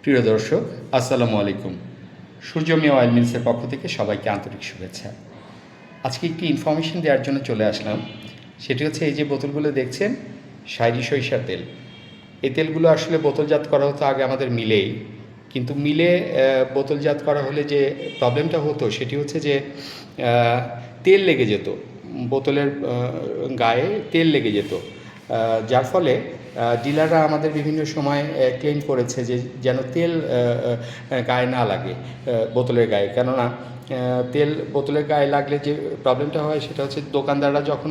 প্রিয় দর্শক, আসসালামু আলাইকুম। সূর্যমিয়া অয়েল মিলসের পক্ষ থেকে সবাইকে আন্তরিক শুভেচ্ছা। আজকে একটি ইনফরমেশন দেওয়ার জন্য চলে আসলাম। সেটি হচ্ছে এই যে বোতলগুলো দেখছেন, শাইরি সরিষার তেল। এই তেলগুলো আসলে বোতলজাত করা হতো আগে আমাদের মিলেই, কিন্তু মিলে বোতলজাত করা হলে যে প্রবলেমটা হতো সেটি হচ্ছে যে তেল লেগে যেত, বোতলের গায়ে তেল লেগে যেত, যার ফলে ডিলাররা আমাদের বিভিন্ন সময় ক্লেম করেছে যে যেন তেল গায়ে না লাগে বোতলের গায়ে। কেননা তেল বোতলের গায়ে লাগলে যে প্রবলেমটা হয় সেটা হচ্ছে দোকানদাররা যখন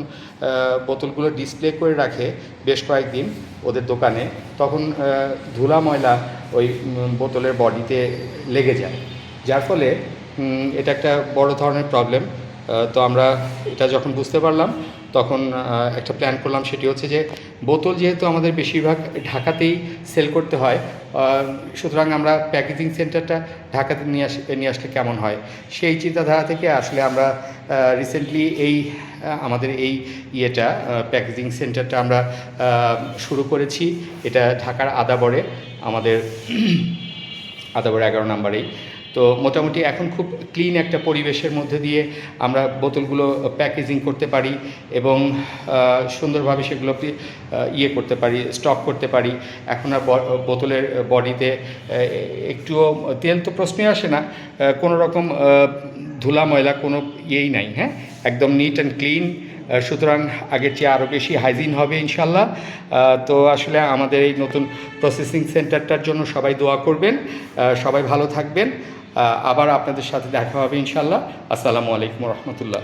বোতলগুলো ডিসপ্লে করে রাখে বেশ কয়েকদিন ওদের দোকানে, তখন ধুলা ময়লা ওই বোতলের বডিতে লেগে যায়, যার ফলে এটা একটা বড় ধরনের প্রবলেম। তো আমরা এটা যখন বুঝতে পারলাম তখন একটা প্ল্যান করলাম, সেটি হচ্ছে যে বোতল যেহেতু আমাদের বেশিরভাগ ঢাকাতেই সেল করতে হয়, সুতরাং আমরা প্যাকেজিং সেন্টারটা ঢাকাতে নিয়ে আসলে কেমন হয়, সেই চিন্তাধারা থেকে আসলে আমরা রিসেন্টলি আমাদের এই প্যাকেজিং সেন্টারটা আমরা শুরু করেছি। এটা ঢাকার আদাবরে, আমাদের আদাবর 11 নম্বরেই। তো মোটামুটি এখন খুব ক্লিন একটা পরিবেশের মধ্যে দিয়ে আমরা বোতলগুলো প্যাকেজিং করতে পারি এবং সুন্দরভাবে সেগুলো করতে পারি, স্টক করতে পারি। এখন আর বোতলের বডিতে একটুও তেল তো প্রশ্নই আসে না, কোনো রকম ধুলা ময়লা কোনো নাই, হ্যাঁ, একদম নিট অ্যান্ড ক্লিন। সুতরাং আগের চেয়ে আরও বেশি হাইজিন হবে ইনশাল্লাহ। তো আসলে আমাদের এই নতুন প্রসেসিং সেন্টারটার জন্য সবাই দোয়া করবেন, সবাই ভালো থাকবেন। আবার আপনাদের সাথে দেখা হবে ইনশাল্লাহ। আসসালামু আলাইকুম রহমতুল্লাহ।